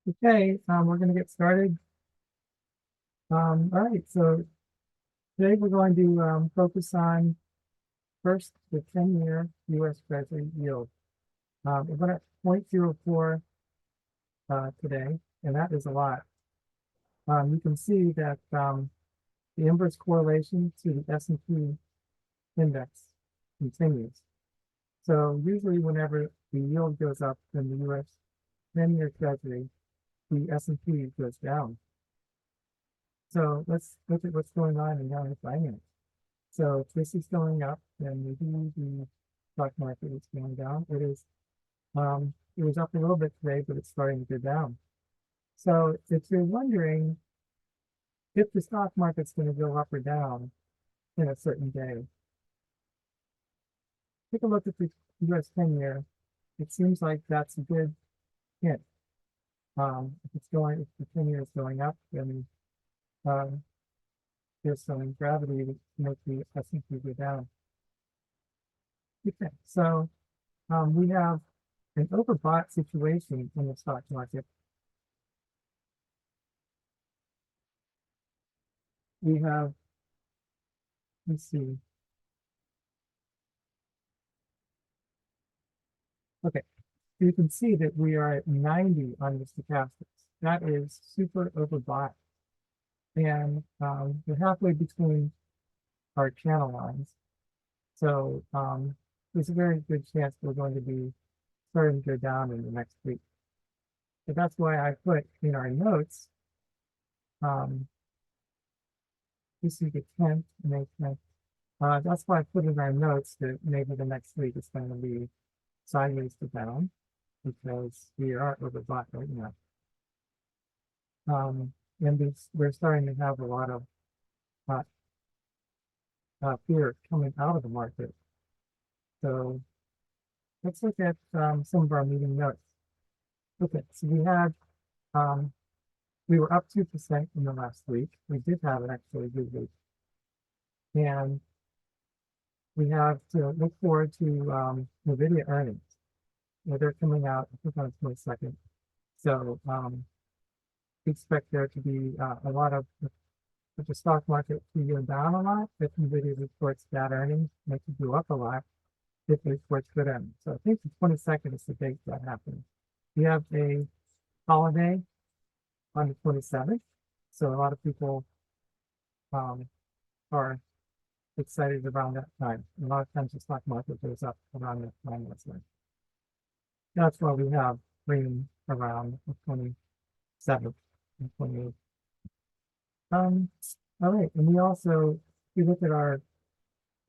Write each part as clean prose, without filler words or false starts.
Okay, we're going to get started. All right, so today we're going to focus on first the 10-year U.S. Treasury yield. We're going at 0.04 today, and that is a lot. You can see that the inverse correlation to the S&P index continues. So usually whenever the yield goes up in the U.S. 10-year Treasury, the S&P goes down. So let's look at what's going on in young finance. So if this is going up, then maybe the stock market is going down. It was up a little bit today, but it's starting to go down. So if you're wondering if the stock market's going to go up or down in a certain day, take a look at the US 10-year. It seems like that's a good hint. If the 10-year is going up, then there's some gravity to make the S&P go down. Okay, so we have an overbought situation in the stock market. We have, let's see. Okay, so you can see that we are at 90 on the stochastics. That is super overbought. And we're halfway between our channel lines. So there's a very good chance we're going to be starting to go down in the next week. So that's why I put in our notes, this is the 10th, May 10th. That's why I put in our notes that maybe the next week is going to be sideways to down because we are overbought right now. And we're starting to have a lot of fear coming out of the market. So let's look at some of our meeting notes. Okay, so we were up 2% in the last week. We did have an actually good week. And we have to look forward to NVIDIA earnings. They're coming out, I think on the 22nd. So we expect there to be a lot of the stock market to go down a lot if NVIDIA reports bad earnings, make it go up a lot if it reports good earnings. So I think the 22nd is the date that happens. We have a holiday on the 27th. So a lot of people are excited around that time. A lot of times the stock market goes up around that time. That's why we have green around the 27th and 28th. All right, and if we look at our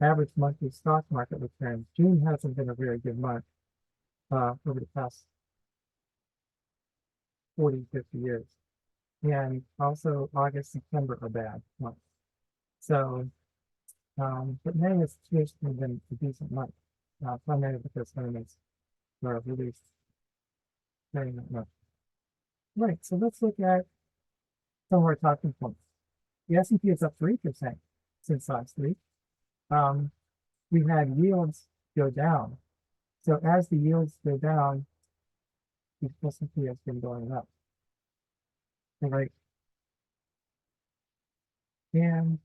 average monthly stock market returns, June hasn't been a very good month over the past 40, 50 years. And also August, September are bad months. So, but May has traditionally been a decent month, primarily because earnings were released during that month. Right, so let's look at some of our talking points. The S&P is up 3% since last week. We've had yields go down. So as the yields go down, the S&P has been going up. All right. And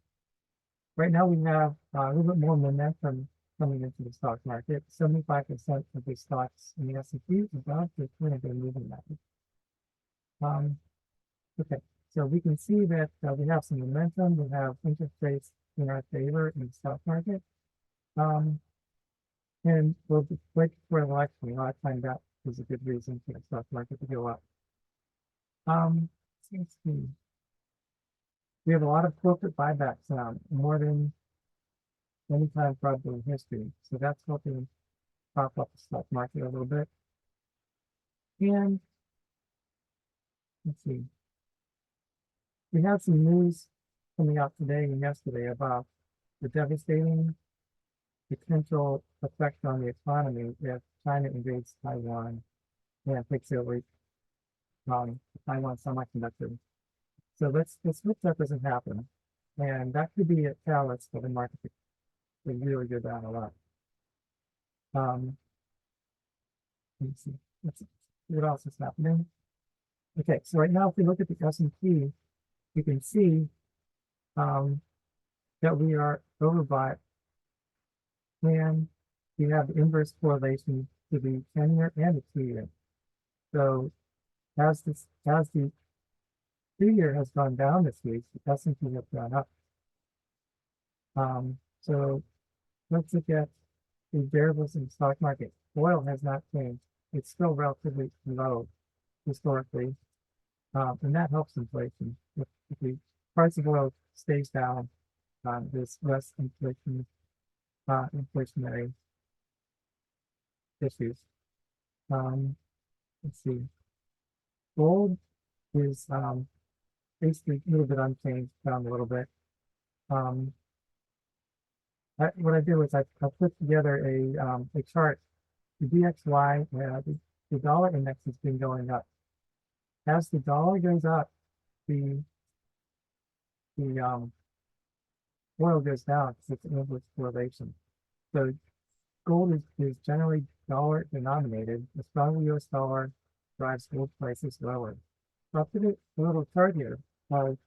right now we have a little bit more momentum coming into the stock market. 75% of the stocks in the S&P is about to kind of go moving that. Okay, so we can see that we have some momentum. We have interest rates in our favor in the stock market. And we'll just wait for an election. A lot of time that is a good reason for the stock market to go up. Let's see. We have a lot of corporate buybacks now, more than any time probably in history. So that's helping prop up the stock market a little bit. And let's see. We have some news coming out today and yesterday about the devastating potential effect on the economy if China invades Taiwan and takes over Taiwan semiconductor. So let's hope that doesn't happen. And that could be a catalyst for the market to really go down a lot. Let's see what else is happening. Okay, so right now, if we look at the S&P, you can see um, that we are overbought, and we have the inverse correlation to the 10-year and the 2-year. So as the 2-year has gone down this week, the S&P has gone up. So let's look at the variables in the stock market. Oil has not changed. It's still relatively low historically, and that helps inflation. If the price of oil stays down, there's less inflationary issues. Let's see. Gold is basically a little bit unchanged, down a little bit. What I do is I put together a chart. The DXY, the dollar index has been going up. As the dollar goes up, the oil goes down because it's an inverse correlation. So gold is generally dollar denominated. The stronger US dollar drives gold prices lower. So I'll put a little chart here of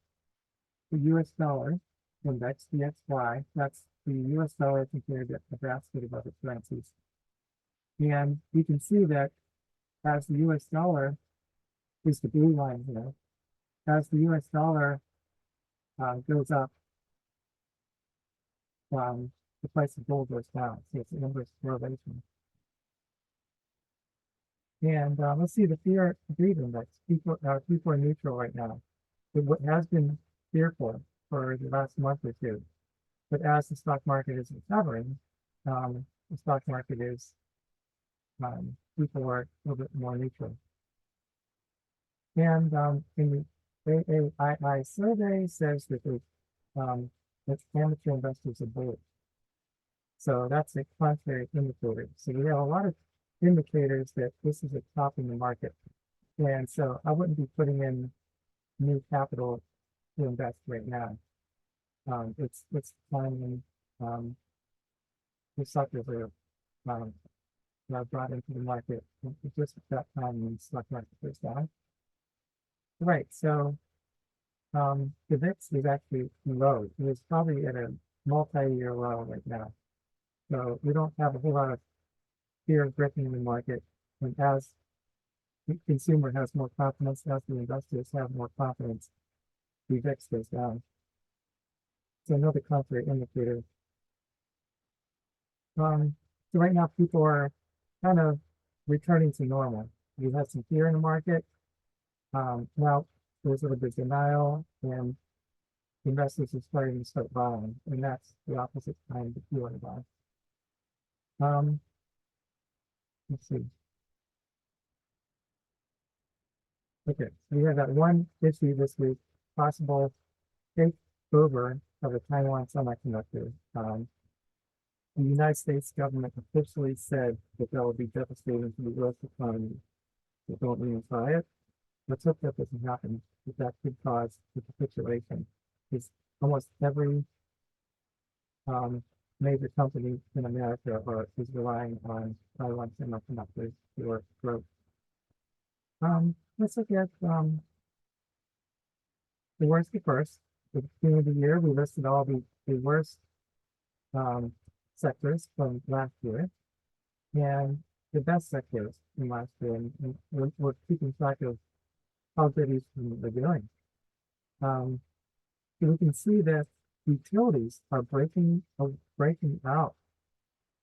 the US dollar index, DXY. That's the US dollar compared to a basket of other currencies. And you can see that as the US dollar is the blue line here, as the US dollar goes up, the price of gold goes down. So it's an inverse correlation. And let's see the fear greed index. People are neutral right now. What has been fearful for the last month or two. But as the stock market is recovering, the stock market is people are a little bit more neutral. And in the AAII survey says that that amateur investors are bullish. So that's a contrary indicator. So we have a lot of indicators that this is a top in the market. And so I wouldn't be putting in new capital to invest right now. It's time when the suckers are brought into the market. It's just that time when the stock market goes down. Right, so the VIX is actually low. It is probably at a multi-year low right now. So we don't have a whole lot of fear of gripping the market. And as the consumer has more confidence, as the investors have more confidence, the VIX goes down. So another contrary indicator. So right now people are kind of returning to normal. We had some fear in the market. Now there's a little bit of denial, and investors are starting to start buying, and that's the opposite time to fear to buy. Let's see. Okay, so we have that one issue this week, possible takeover of the Taiwan semiconductor. The United States government officially said that that will be devastating to the US economy. So don't even try it. Let's hope that doesn't happen, because that could cause a capitulation. Because almost every major company in America is relying on Taiwan semiconductors for growth. Let's look at the worst first. At the beginning of the year, we listed all the worst sectors from last year and the best sectors from last year. And we're keeping track of how good each of them are doing. So we can see that utilities are breaking out.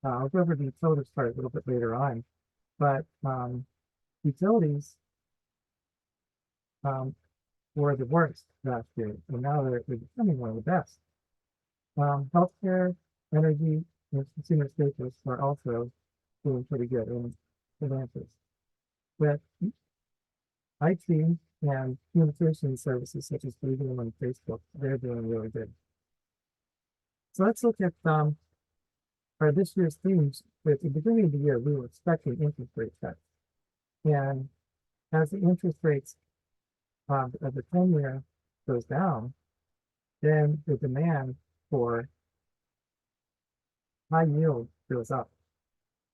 I'll go over the utilities part a little bit later on, but utilities were the worst last year, and now they're becoming one of the best. Healthcare, energy, and consumer staples are also doing pretty good in finances. But IT and communication services such as Google and Facebook, they're doing really good. So let's look at this year's themes. At the beginning of the year, we were expecting interest rate cuts. And as the interest rates of the 10-year goes down, then the demand for high yield goes up.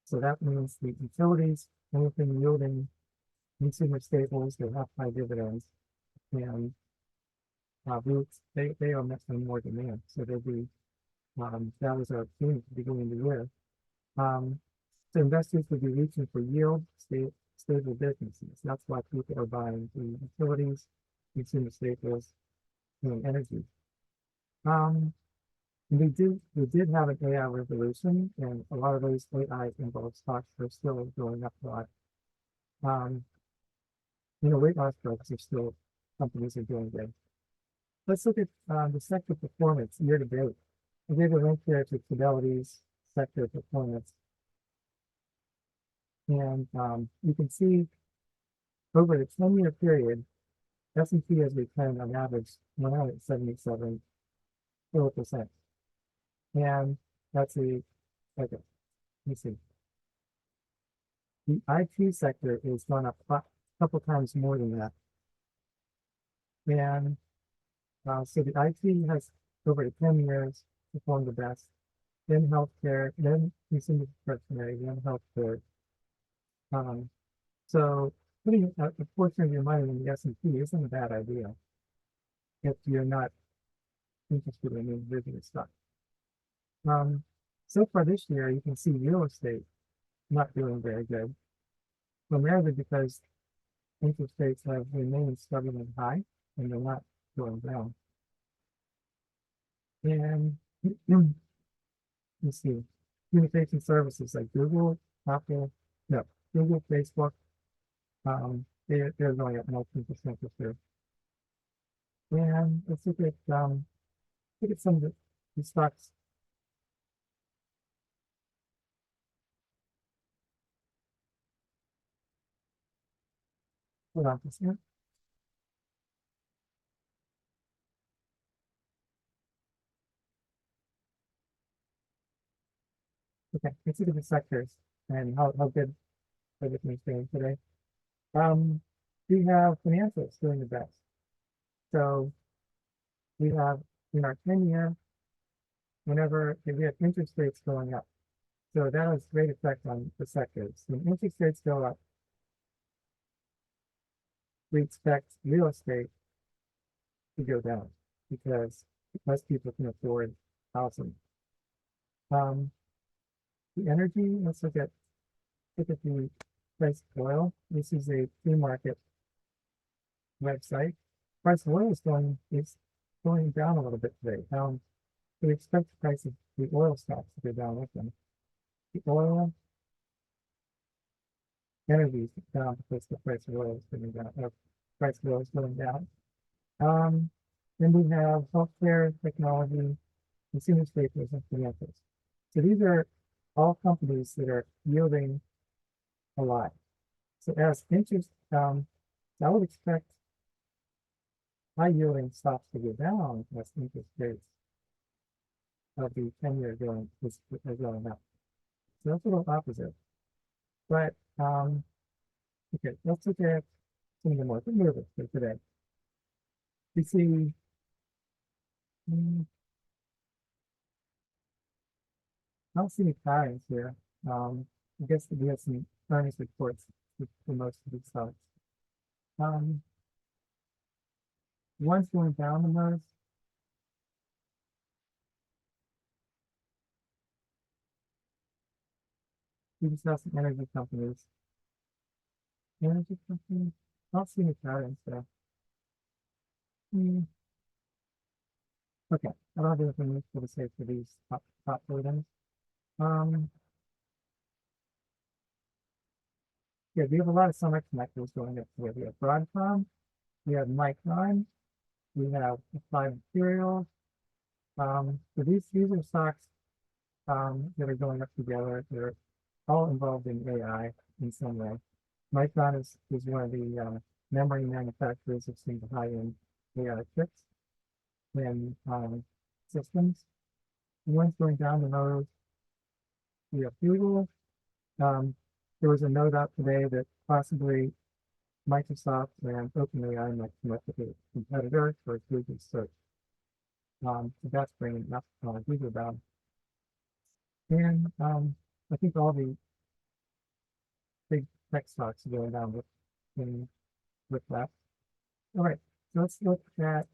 So that means the utilities, anything yielding consumer staples, they have high dividends, and roots, they are much more demand. So they'll be, that was our theme at the beginning of the year. So investors would be reaching for yield, stable businesses. That's why people are buying the utilities, consumer staples, and energy. We did have an AI revolution, and a lot of those AI involved stocks are still going up a lot. Um, weight loss drugs are still, companies are doing good. Let's look at the sector performance year to date. I gave a link there to Fidelity's sector performance. And you can see over the 10-year period, S&P has returned on average 177%. And that's a, okay, let me see. The IT sector is gone up a couple times more than that. And so the IT has, over the 10 years, performed the best. Then healthcare, then consumer discretionary, then healthcare. So putting a portion of your money in the S&P isn't a bad idea if you're not interested in individual stock. So far this year, you can see real estate not doing very good, primarily because interest rates have remained stubbornly high and they're not going down. And let's see, communication services like Google, Apple, no, Google, Facebook, they're going up 19% this year. And let's look at some of the stocks. Hold on just a second. Okay, let's look at the sectors and how good everything's doing today. We have financials doing the best. So we have in our 10-year, whenever we have interest rates going up. So that has great effect on the sectors. When interest rates go up, we expect real estate to go down because most people can afford housing. The energy, let's look at the price of oil. This is a free market website. Price of oil is going down a little bit today. We expect the price of the oil stocks to go down with them. The oil energy is down because the price of oil is going down. Price of oil is going down. Then we have healthcare, technology, consumer staples, and financials. So these are all companies that are yielding a lot. So as interest, I would expect high yielding stocks to go down as interest rates of the 10-year going up. So that's a little opposite. But okay, let's look at some of the more good movers for today. We see I don't see any patterns here. I guess we have some earnings reports for most of these stocks. One's going down the most. We just have some energy companies. Energy companies? I don't see any patterns there. Okay, I don't have anything useful to say for these top holdings. Yeah, we have a lot of semiconductors going up here. We have Broadcom, we have Micron, we have Applied Materials. So these are stocks that are going up together. They're all involved in AI in some way. Micron is one of the memory manufacturers of some of the high-end AI chips and systems. The ones going down the road, we have Google. There was a note out today that possibly Microsoft and OpenAI might come up with a competitor for Google search. So that's bringing up Google down. And I think all the big tech stocks are going down with can look that. All right, so let's look at,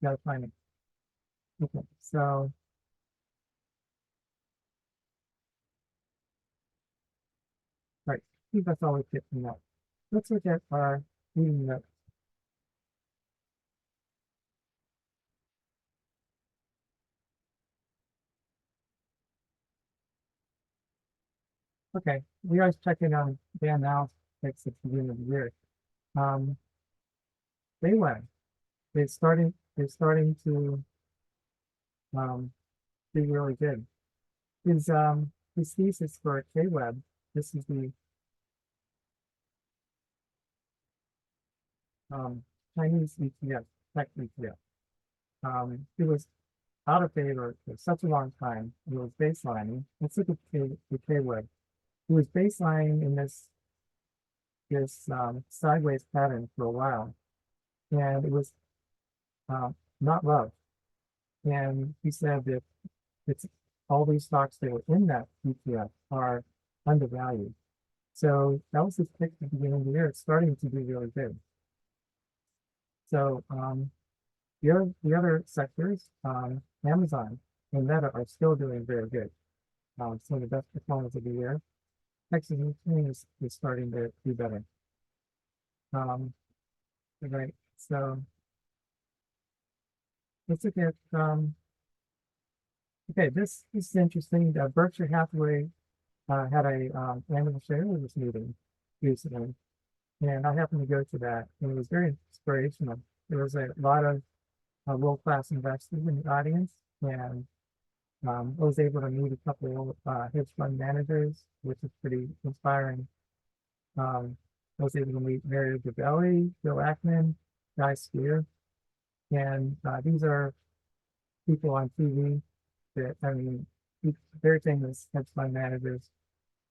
gotta find it. Okay, so right, I think that's all we get from that. Let's look at our reading notes. Okay, we are checking on the analysis at the beginning of the year. Um, they went. They're starting to do really good. His thesis for K-Web, this is the Chinese ETF, tech ETF. It was out of favor for such a long time. It was baselining. Let's look at the K-Web. It was baselining in this sideways pattern for a while, and it was not loved. And he said that it's all these stocks that were in that ETF are undervalued. So that was his pick at the beginning of the year. It's starting to do really good. So the other sectors, Amazon and Meta are still doing very good. Some of the best performance of the year. Texas is starting to do better. Right. So let's look at okay, this is interesting. Berkshire Hathaway had a annual shareholders meeting recently, and I happened to go to that, and it was very inspirational. There was a lot of world-class investors in the audience, and I was able to meet a couple of hedge fund managers, which is pretty inspiring. I was able to meet Mario Gabelli, Bill Ackman, Guy Spear, and these are people on TV that, I mean, very famous hedge fund managers.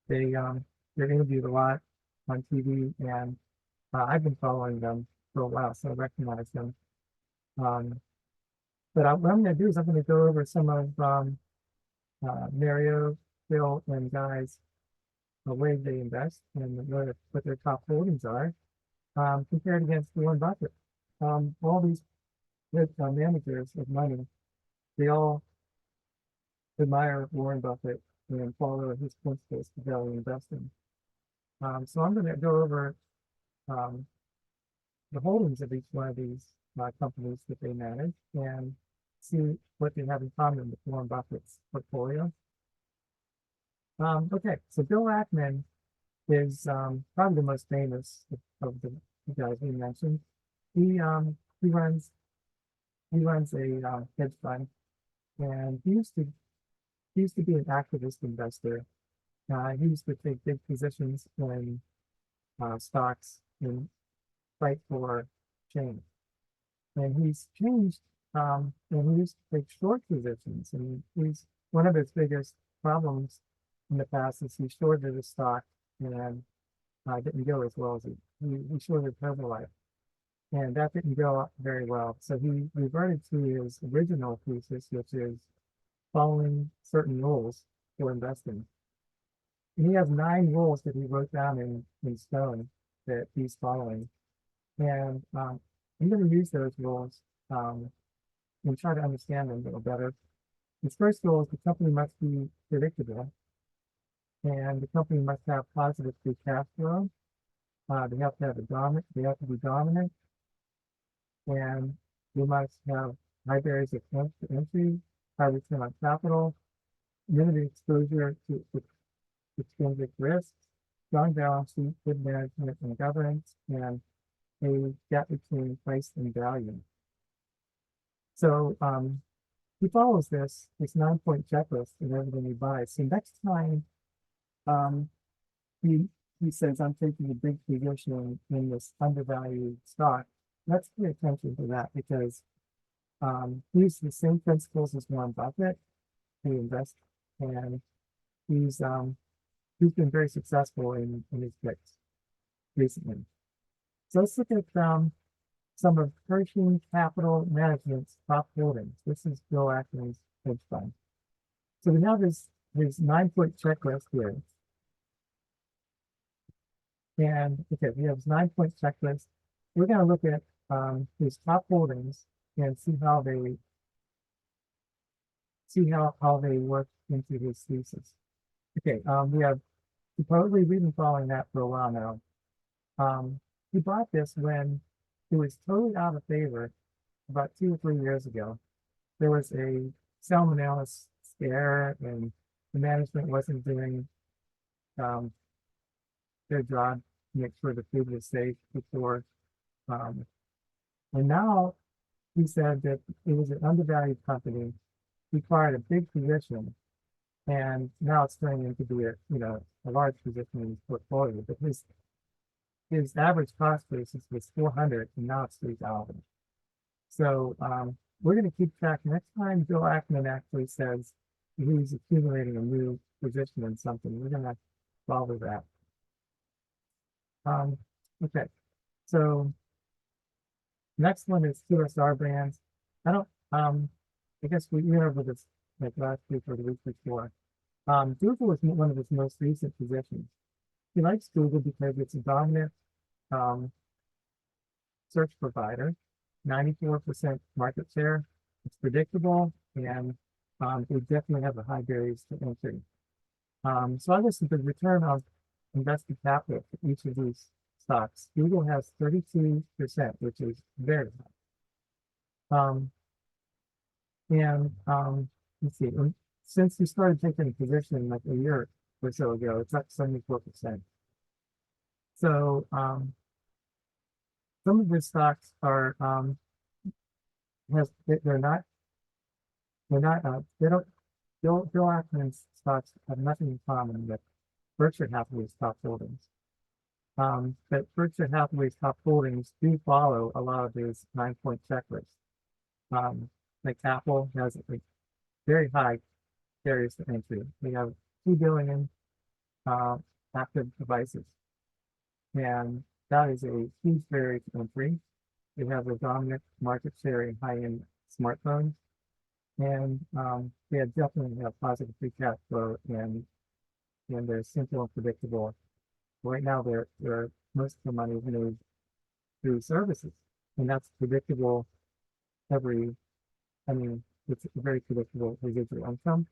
They're interviewed a lot on TV, and I've been following them for a while, so I recognize them. But what I'm going to do is I'm going to go over some of Mario, Bill, and Guy's the way they invest and what their top holdings are compared against Warren Buffett. All these managers of money, they all admire Warren Buffett and follow his principles for value investing. So I'm going to go over the holdings of each one of these companies that they manage and see what they have in common with Warren Buffett's portfolio. Okay, so Bill Ackman is probably the most famous of the guys we mentioned. He runs a hedge fund, and he used to be an activist investor. He used to take big positions in stocks and fight for change. And he's changed, and he used to take short positions. And he's one of his biggest problems in the past is he shorted a stock and didn't go as well as he shorted Herbalife, and that didn't go very well. So he reverted to his original thesis, which is following certain rules for investing. And he has 9 rules that he wrote down in stone that he's following. And I'm going to use those rules and try to understand them a little better. His first rule is the company must be predictable, and the company must have positive free cash flow. They have to have they have to be dominant, and they must have high barriers of entry, high return on capital, limited exposure to extrinsic risks, strong balance sheet, good management and governance, and a gap between price and value. So he follows this 9-point checklist in everything he buys. So next time he says, I'm taking a big position in this undervalued stock, let's pay attention to that, because he uses the same principles as Warren Buffett to invest, and he's been very successful in his picks recently. So let's look at some of Pershing Capital Management's top holdings. This is Bill Ackman's hedge fund. So we have his 9-point checklist here. And okay, we have this 9-point checklist. We're going to look at his top holdings and see how they work into his thesis. Okay, we've been following that for a while now. He bought this when it was totally out of favor about 2 or 3 years ago. There was a salmonella scare, and the management wasn't doing um, their job to make sure the food was safe before. Um, and now he said that it was an undervalued company, required a big position, and now it's turning into be a large position in his portfolio. But his average cost basis was 400, and now it's 3,000. So we're going to keep track. Next time Bill Ackman actually says he's accumulating a new position in something, we're going to follow that. Okay, so next one is QSR brands. I guess we went over this like last week or the week before. Google was one of his most recent positions. He likes Google because it's a dominant search provider, 94% market share. It's predictable, and they definitely have a high barriers to entry. So I listed the return on invested capital for each of these stocks. Google has 32%, which is very high. Let's see, since you started taking a position like a year or so ago, it's up 74%. So some of the stocks are they're not they don't Bill Ackman's stocks have nothing in common with Berkshire Hathaway's top holdings. But Berkshire Hathaway's top holdings do follow a lot of these 9-point checklists. Like Apple has like very high barriers to entry. They have 2 billion active devices, and that is a huge barrier to entry. They have a dominant market share in high-end smartphones, and they definitely have positive free cash flow, and they're simple and predictable. Right now, most of the money is made through services, and that's predictable. It's a very predictable residual income.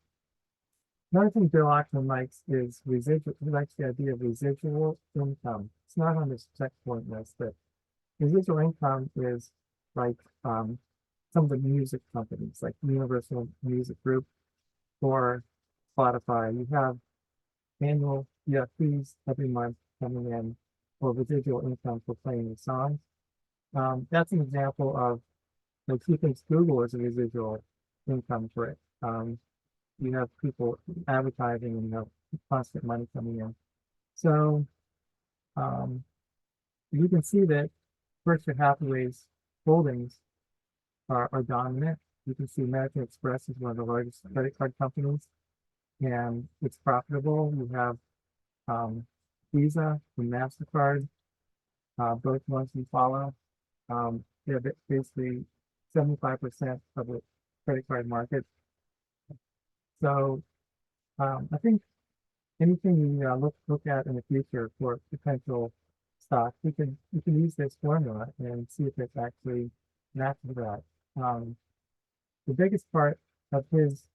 Another thing Bill Ackman likes is residual. He likes the idea of residual income. It's not on this checkpoint list, but residual income is like some of the music companies, like Universal Music Group or Spotify. You have fees every month coming in for residual income for playing the songs. That's an example of like he thinks Google is a residual income for it. You have people advertising, and you have constant money coming in. So you can see that Berkshire Hathaway's holdings are dominant. You can see American Express is one of the largest credit card companies, and it's profitable. You have Visa and MasterCard, both ones we follow. They're basically 75% of the credit card market. So I think anything you look at in the future for potential stocks, you can use this formula and see if it's actually matches that. The biggest part of his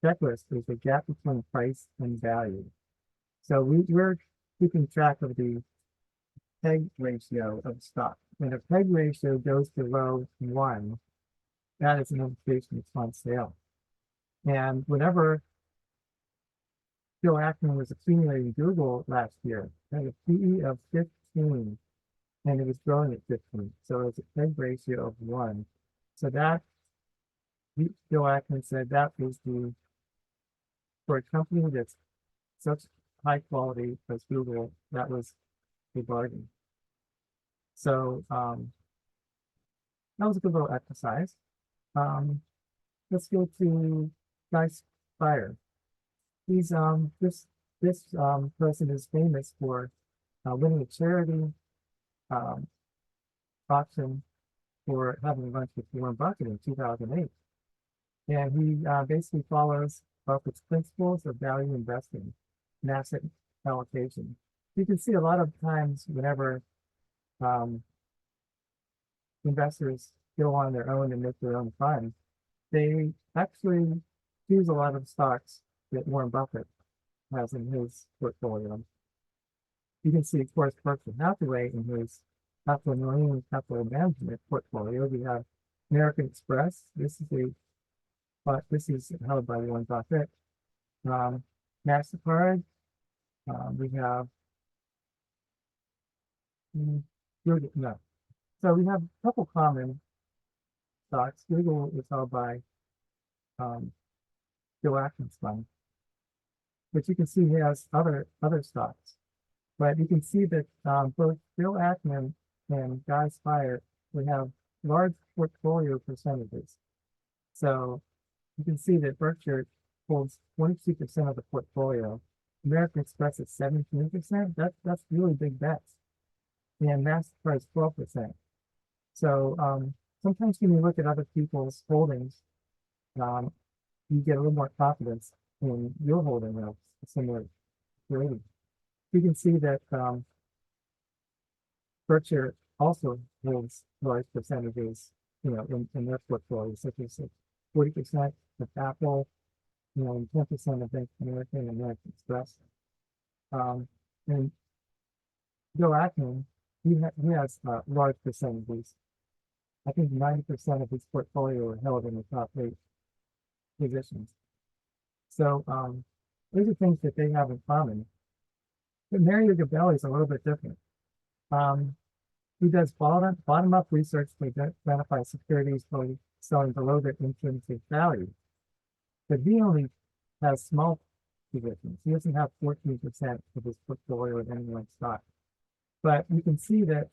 checklist is the gap between price and value. So we're keeping track of the PEG ratio of stock. When a PEG ratio goes below 1, that is an indication it's on sale. And whenever Bill Ackman was accumulating Google last year, it had a PE of 15, and it was growing at 15. So it's a PEG ratio of 1. So that, Bill Ackman said that was for a company that's such high quality as Google, that was a bargain. So that was a good little exercise. Let's go to Guy Spire. He's this person is famous for winning a charity auction for having lunch with Warren Buffett in 2008, and he basically follows Buffett's principles of value investing and asset allocation. You can see a lot of times whenever um, investors go on their own and make their own funds, they actually choose a lot of stocks that Warren Buffett has in his portfolio. You can see, of course, Berkshire Hathaway in his capital marine capital management portfolio. We have American Express. This is held by Warren Buffett. MasterCard. We have no. So we have a couple common stocks. Google is held by Bill Ackman's fund, but you can see he has other stocks. But you can see that both Bill Ackman and Guy Spier would have large portfolio percentages. So you can see that Berkshire holds 22% of the portfolio. American Express at 17%. That's really big bets. And MasterCard is 12%. So sometimes when you look at other people's holdings, you get a little more confidence in your holding of a similar security. You can see that Berkshire also holds large percentages, in their portfolio, such as 40% of Apple, and 10% of Bank of America and American Express. And Bill Ackman, he has large percentages. I think 90% of his portfolio are held in the top 8 positions. So those are things that they have in common. But Mario Gabelli is a little bit different. He does bottom-up research to identify securities selling below their intrinsic value. But he only has small positions. He doesn't have 14% of his portfolio in any one stock. But you can see that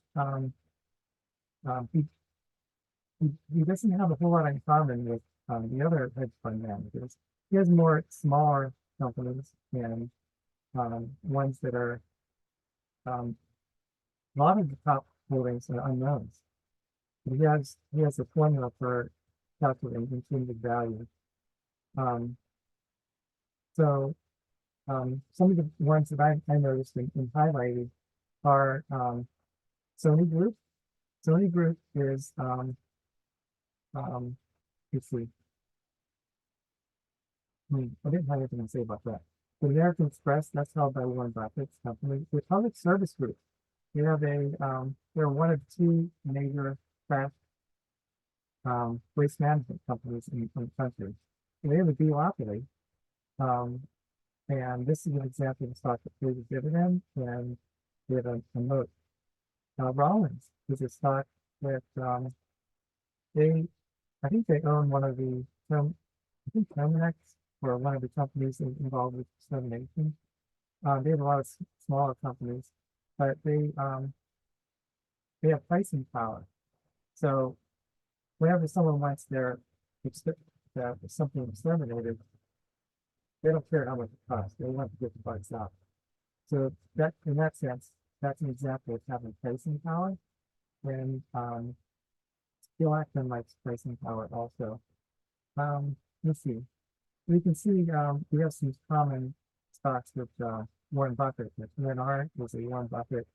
he doesn't have a whole lot in common with the other hedge fund managers. He has more smaller companies and ones that are a lot of the top holdings are unknowns. He has a formula for calculating intrinsic value. So some of the ones that I noticed and highlighted are Sony Group. Sony Group is let's see. I didn't have anything to say about that. The American Express, that's held by Warren Buffett's company. The Public Service Group, they have they're one of 2 major trash waste management companies in the country. And they have a duopoly. And this is an example of a stock that pays a dividend and they have a moat. Rollins is a stock that I think they own one of the Terminex or one of the companies involved with dissemination. They have a lot of smaller companies, but they have pricing power. So whenever someone wants something exterminated, they don't care how much it costs. They want to get the price out. So that, in that sense, that's an example of having pricing power. And Bill Ackman likes pricing power also. Let's see. We can see we have some common stocks with Warren Buffett. NR is a Warren Buffett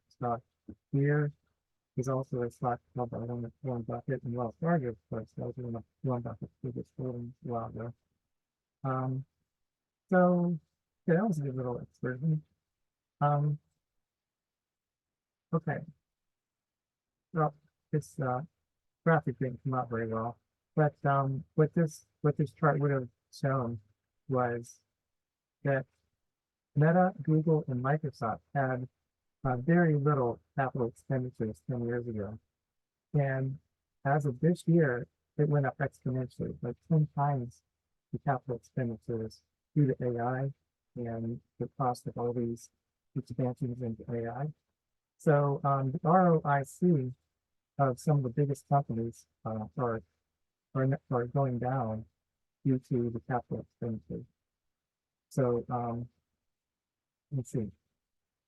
stock. Here is also a stock held by Warren Buffett, and Wells Fargo, of course, those are one of Warren Buffett's biggest holdings a while ago. So yeah, that was a good little excursion. Okay. Well, this graphic didn't come out very well, but what this chart would have shown was that Meta, Google, and Microsoft had very little capital expenditures 10 years ago, and as of this year, it went up exponentially, like 10 times the capital expenditures due to AI and the cost of all these expansions into AI. So the ROIC of some of the biggest companies are going down due to the capital expenditures. So let's see.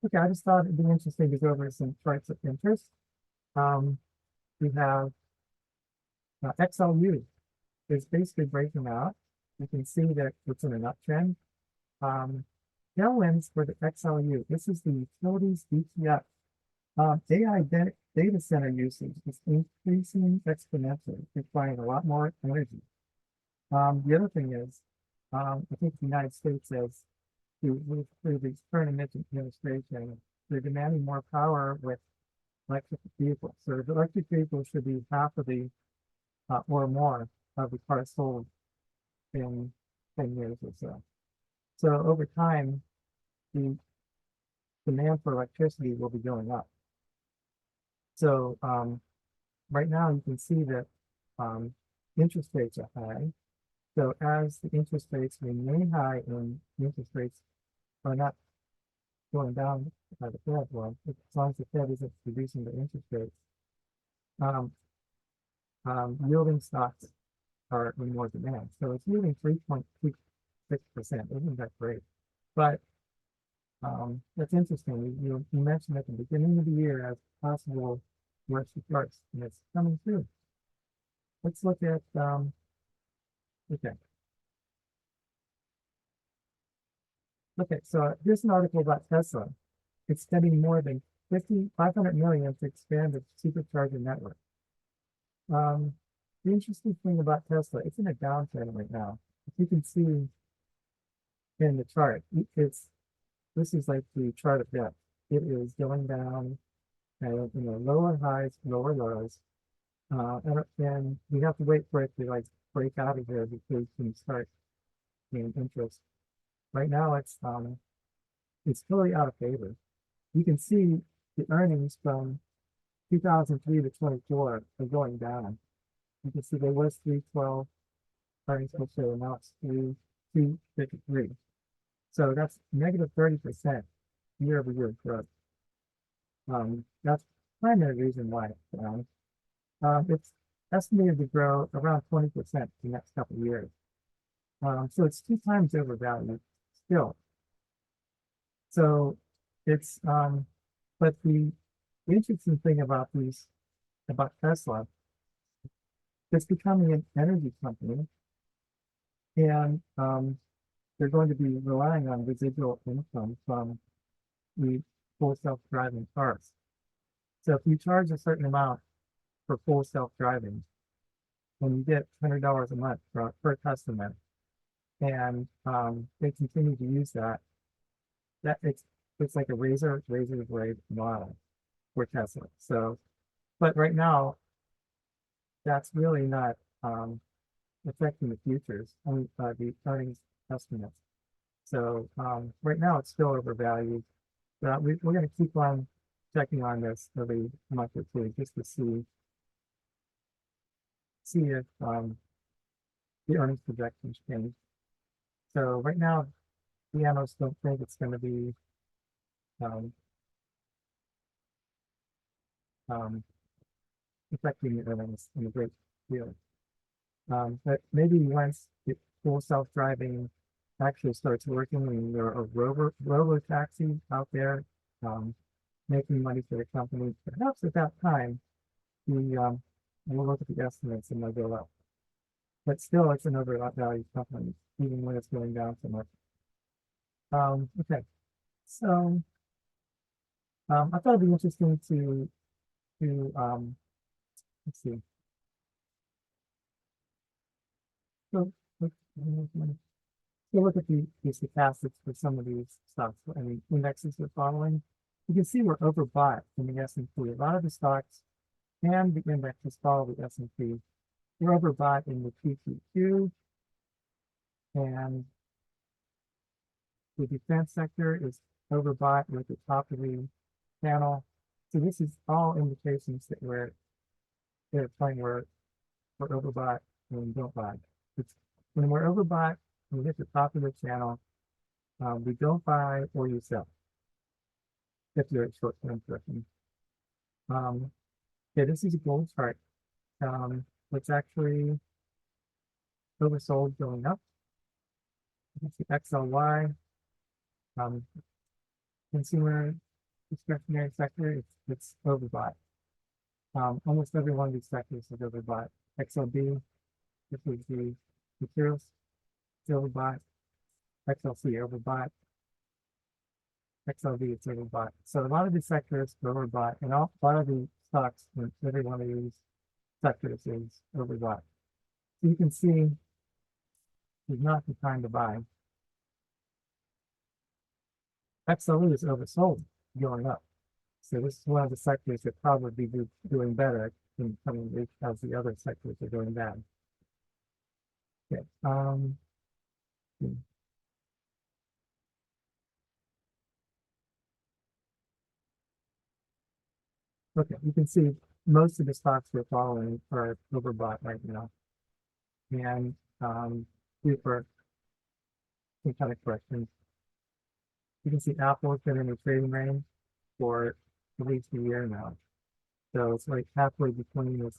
Okay, I just thought it'd be interesting to go over some charts of interest. We have XLU is basically breaking out. You can see that it's in an uptrend. 10 tailwinds for the XLU. This is the utilities ETF. AI data center usage is increasing exponentially, requiring a lot more energy. The other thing is, I think the United States has, through the current administration, they're demanding more power with electric vehicles. So the electric vehicles should be half of the, or more of the cars sold in 10 years or so. So over time, the demand for electricity will be going up. So right now you can see that interest rates are high. So as the interest rates remain high and interest rates are not going down by the Fed, well, as long as the Fed isn't reducing the interest rates, yielding stocks are in more demand. So it's yielding 3.26%. Isn't that great? But that's interesting. You mentioned at the beginning of the year as possible worst starts, and it's coming through. Let's look at okay. Okay, so here's an article about Tesla. It's spending more than 500 million to expand its supercharger network. The interesting thing about Tesla, it's in a downtrend right now. If you can see in the chart, this is like the chart of death. It is going down, and lower highs, lower lows, and we have to wait for it to like break out of there before you can start getting interest. Right now, it's totally out of favor. You can see the earnings from 2003 to 24 are going down. You can see there was 312 earnings per share, now it's 253. So that's negative 30% year-over-year growth. That's the primary reason why it's down. It's estimated to grow around 20% the next couple of years. So it's 2 times overvalued still. So it's but the interesting thing about Tesla, it's becoming an energy company, and they're going to be relying on residual income from the full self-driving cars. So if you charge a certain amount for full self-driving, and you get $100 a month per customer, and they continue to use that it's like a razor blade model for Tesla. So, but right now, that's really not affecting the futures, the earnings estimates. So right now, it's still overvalued. We're going to keep on checking on this every month or two just to see if the earnings projections change. So right now, the analysts don't think it's going to be affecting the earnings in a great deal. But maybe once the full self-driving actually starts working and there are robo taxis out there making money for the company, perhaps at that time, we'll look at the estimates and they'll go up. But still, it's an overvalued company, even when it's going down so much. Okay, so I thought it'd be interesting to let's see. So look at the stochastics for some of these stocks. I mean, indexes we're following. You can see we're overbought in the S&P. A lot of the stocks and the indexes follow the S&P. We're overbought in the QQQ, and the defense sector is overbought at the top of the channel. So this is all indications that we're overbought and don't buy. When we're overbought, we hit the top of the channel, we don't buy or you sell if you're a short-term person. Okay, this is a gold chart. It's actually oversold going up. It's the XLY. Consumer discretionary sector, it's overbought. Almost every one of these sectors is overbought. XLB, this is the materials, it's overbought. XLC overbought. XLV, it's overbought. So a lot of these sectors are overbought, and a lot of the stocks in every one of these sectors is overbought. So you can see it's not the time to buy. XLV is oversold going up. So this is one of the sectors that probably be doing better in coming weeks as the other sectors are doing bad. Okay. Okay, you can see most of the stocks we're following are overbought right now. And due for some kind of corrections. You can see Apple has been in the trading range for at least a year now. So it's like halfway between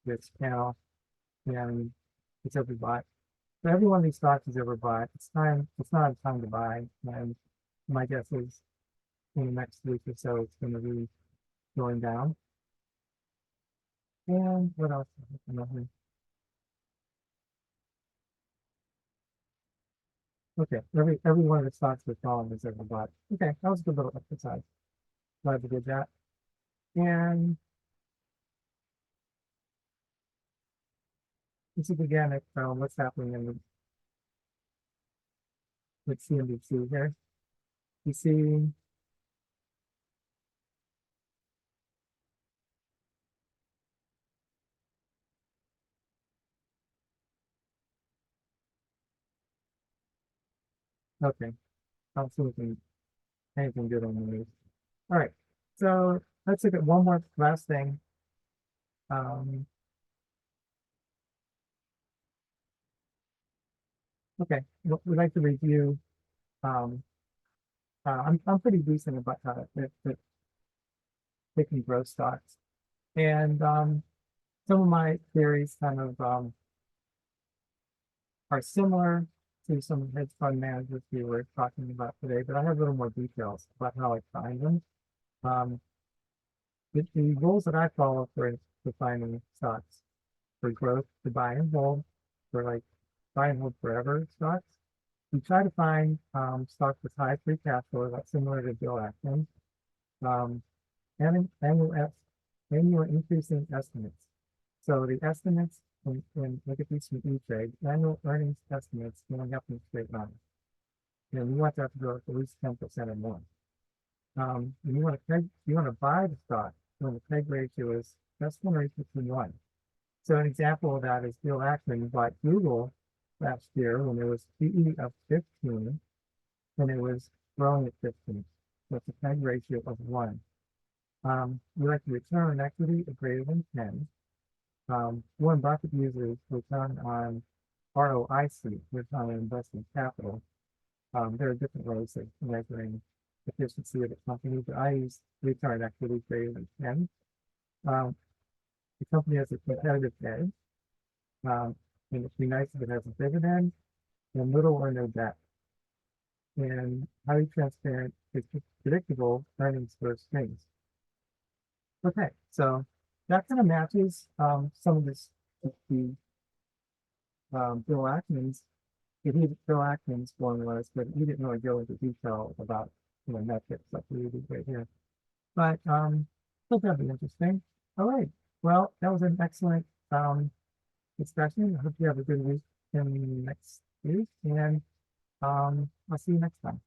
this panel and it's overbought. So every one of these stocks is overbought. It's not a time to buy. And my guess is in the next week or so, it's going to be going down. And what else? Okay, every one of the stocks we're following is overbought. Okay, that was a good little exercise. Glad we did that. And this is again what's happening in the with CNBC here. You see, okay, I don't see anything good on the news. All right, so let's look at one more last thing. Okay, we'd like to review. Um, I'm pretty decent about at picking growth stocks, and some of my theories kind of are similar to some hedge fund managers we were talking about today, but I have a little more details about how I find them. Um, the rules that I follow for finding stocks for growth, to buy and hold, for like buy and hold forever stocks. We try to find stocks with high free cash flow, that's similar to Bill Atkins, um, and annual increasing estimates. So the estimates, when look at these from E-Trade, annual earnings estimates going up in straight line. And we want that to grow at least 10% or more. And you want to buy the stock when the peg ratio is less than or equal to 1. So an example of that is Bill Ackman bought Google last year when there was PE of 15 and it was growing at 15. So it's a peg ratio of 1. We like the return on equity of greater than 10. Warren Buffett uses return on ROIC, return on invested capital. There are different ways of measuring efficiency of the company, but I use return on equity greater than 10. The company has a competitive edge, and it'd be nice if it has a dividend and little or no debt. And highly transparent, it's predictable earnings for streams. Okay, so that kind of matches some of this the Bill Atkins. Bill Atkins formulas, but he didn't really go into detail about metrics like we do right here. But I think that'd be interesting. All right. Well, that was an excellent discussion. I hope you have a good week in next week, and I'll see you next time.